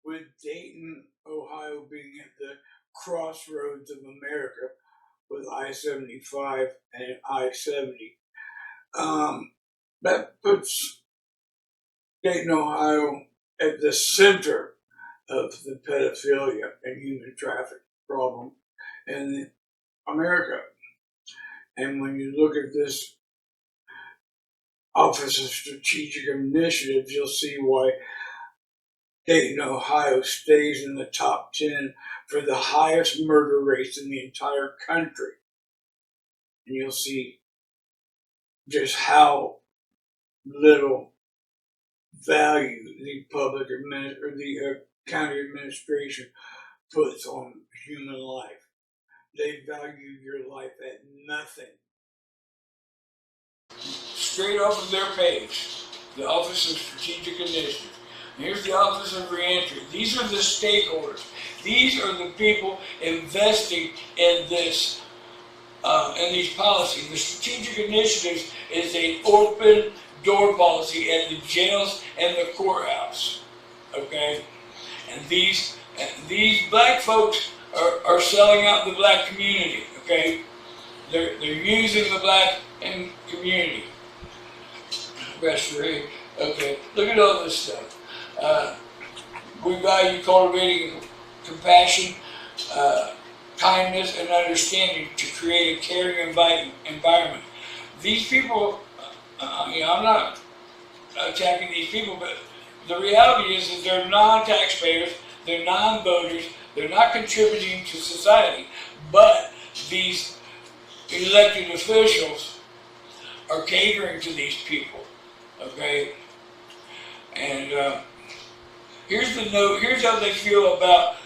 with Dayton, Ohio being at the crossroads of America with I-75 and I-70. Um, that puts Dayton, Ohio at the center of the pedophilia and human trafficking problem in America. And when you look at this Office of Strategic Initiatives, you'll see why Dayton, Ohio stays in the top 10 for the highest murder rates in the entire country. And you'll see just how little value the county administration puts on human life. They value your life at nothing. Straight off of their page, the Office of Strategic Initiative. Here's the Office of Reentry. These are the stakeholders. These are the people investing in this, in these policies. The Strategic Initiatives is an open door policy at the jails and the courthouse. Okay, and these black folks are selling out the black community. Okay, they're using the black community. Restoration. Okay, look at all this stuff. We value cultivating compassion, kindness, and understanding to create a caring environment. These people, I'm not attacking these people, but the reality is that they're non-taxpayers, they're non-voters, they're not contributing to society, but these elected officials are catering to these people, okay? And here's the note, here's how they feel about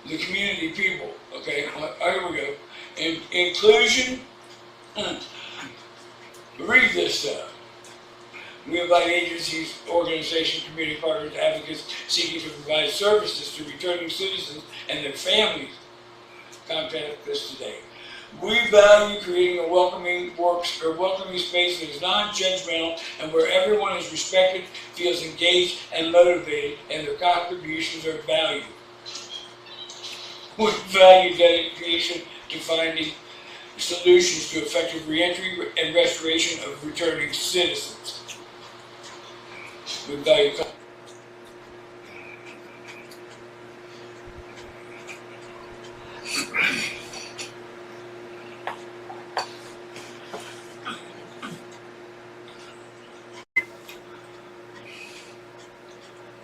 the community people, okay? Here we go. Inclusion, read this stuff. We invite agencies, organizations, community partners, advocates seeking to provide services to returning citizens and their families. Contact us today. We value creating a welcoming space that is non-judgmental and where everyone is respected, feels engaged and motivated, and their contributions are valued. We value dedication to finding solutions to effective reentry and restoration of returning citizens. We value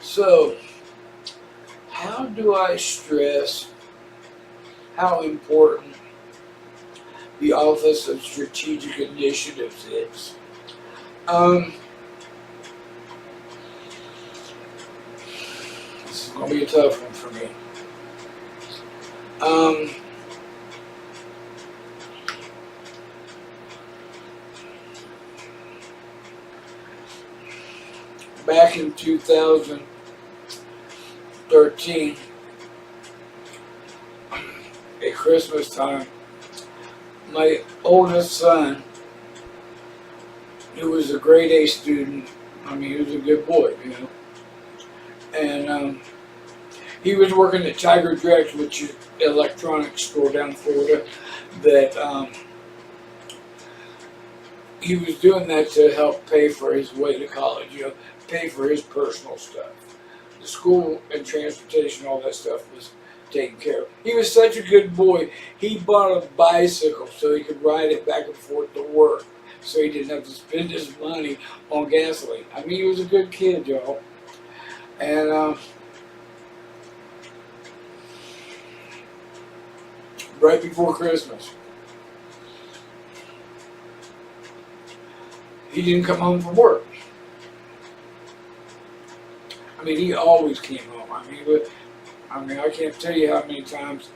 So, how do I stress how important the Office of Strategic Initiatives is? This is going to be a tough one for me. Back in 2013, at Christmas time, my oldest son, who was a grade A student, he was a good boy, and he was working at Tiger Direct, which is an electronics store down in Florida, that he was doing that to help pay for his way to college, pay for his personal stuff. The school and transportation, all that stuff was taken care of. He was such a good boy, he bought a bicycle so he could ride it back and forth to work, so he didn't have to spend his money on gasoline. He was a good kid, y'all. And right before Christmas, he didn't come home from work. He always came home. I can't tell you how many times,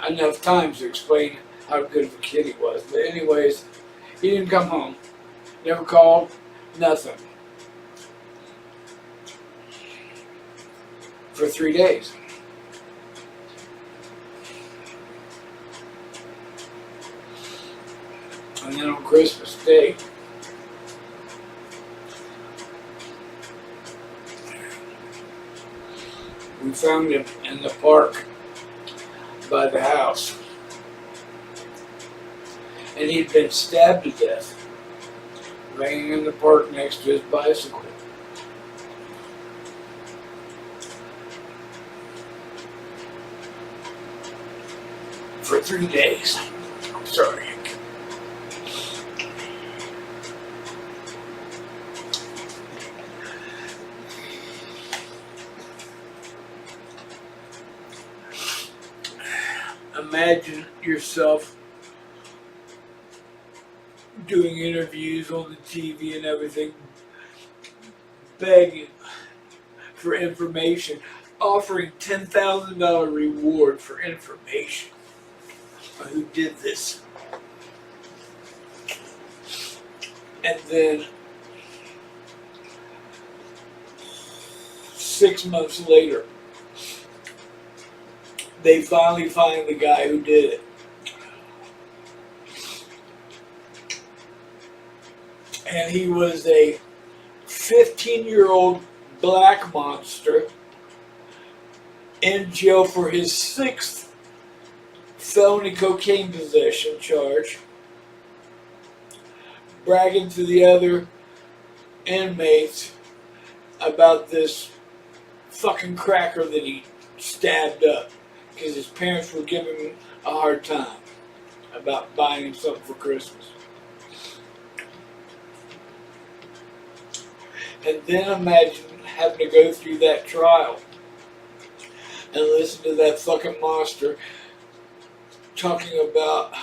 enough times to explain how good of a kid he was. But anyways, he didn't come home. Never called, nothing. For 3 days. And then on Christmas Day, We found him in the park by the house. And he'd been stabbed to death, laying in the park next to his bicycle. For 3 days. I'm sorry. Imagine yourself doing interviews on the TV and everything, begging for information, offering $10,000 reward for information on who did this. And then 6 months later, they finally find the guy who did it. And he was a 15-year-old black monster in jail for his 6th felony cocaine possession charge, bragging to the other inmates about this fucking cracker that he stabbed up because his parents were giving him a hard time about buying him something for Christmas. And then imagine having to go through that trial and listen to that fucking monster talking about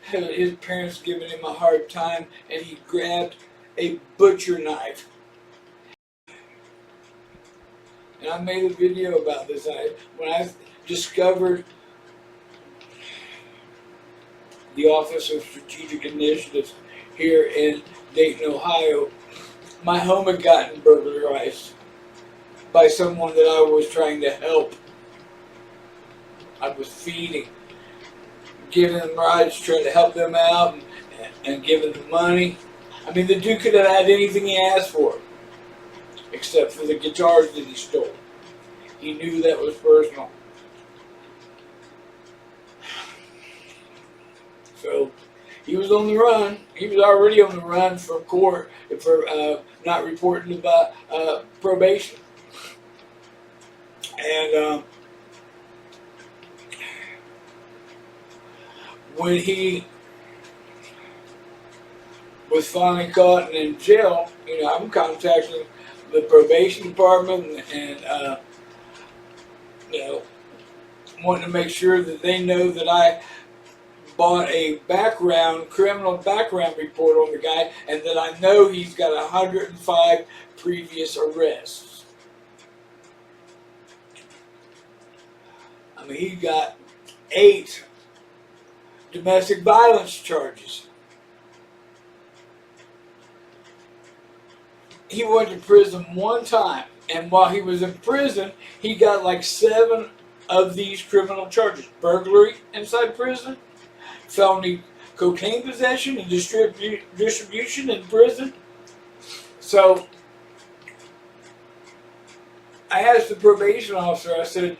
his parents giving him a hard time, and he grabbed a butcher knife. And I made a video about this. When I discovered the Office of Strategic Initiatives here in Dayton, Ohio, my home had gotten burglarized by someone that I was trying to help. I was feeding, giving them rides, trying to help them out, and giving them money. I mean, the dude could have had anything he asked for, except for the guitars that he stole. He knew that was personal. So he was on the run. He was already on the run from court for not reporting about probation. And when he was finally caught and in jail, I'm contacting the probation department and wanting to make sure that they know that I bought a criminal background report on the guy, and that I know he's got 105 previous arrests. I mean, he got 8 domestic violence charges. He went to prison 1 time, and while he was in prison, he got like 7 of these criminal charges: burglary inside prison, felony cocaine possession and distribution in prison. So I asked the probation officer, I said,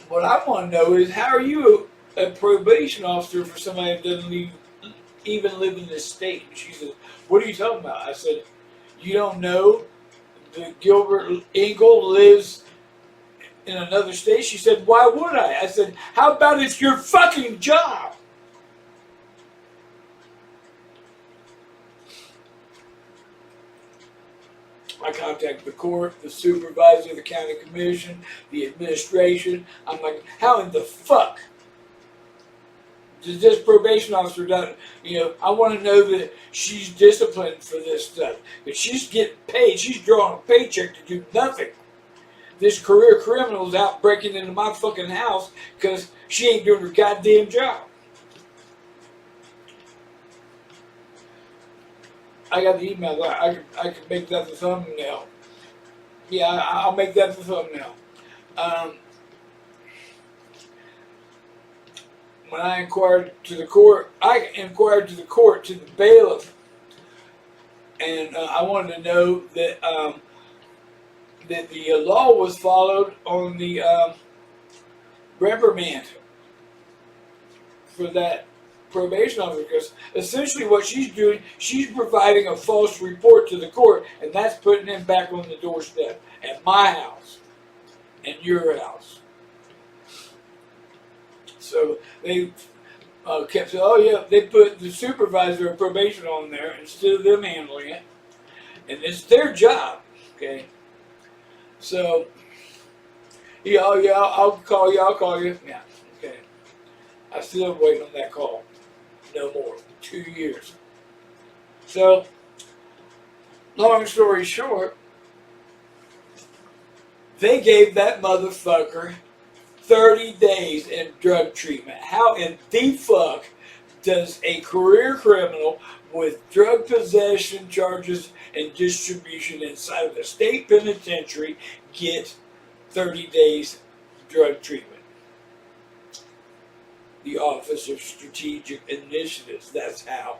what I want to know is, how are you a probation officer for somebody that doesn't even live in this state? She said, what are you talking about? I said, you don't know that Gilbert Engel lives in another state? She said, why would I? I said, how about it's your fucking job? I contacted the court, the supervisor, the county commission, the administration. I'm like, how in the fuck does this probation officer done? I want to know that she's disciplined for this stuff. But she's getting paid. She's drawing a paycheck to do nothing. This career criminal's out breaking into my fucking house because she ain't doing her goddamn job. I got the email. I can make that the thumbnail. Yeah, I'll make that the thumbnail. When I inquired to the court, to the bailiff, and I wanted to know that that the law was followed on the reprimand for that probation officer, because essentially what she's doing, she's providing a false report to the court, and that's putting him back on the doorstep at my house and your house. So they kept saying, oh yeah, they put the supervisor of probation on there instead of them handling it, and it's their job, okay? So, yeah, oh yeah, I'll call you, yeah, okay. I still waiting on that call. No more. 2 years. So, long story short, they gave that motherfucker 30 days in drug treatment. How in the fuck does a career criminal with drug possession charges and distribution inside of the state penitentiary get 30 days drug treatment? The Office of Strategic Initiatives. That's how.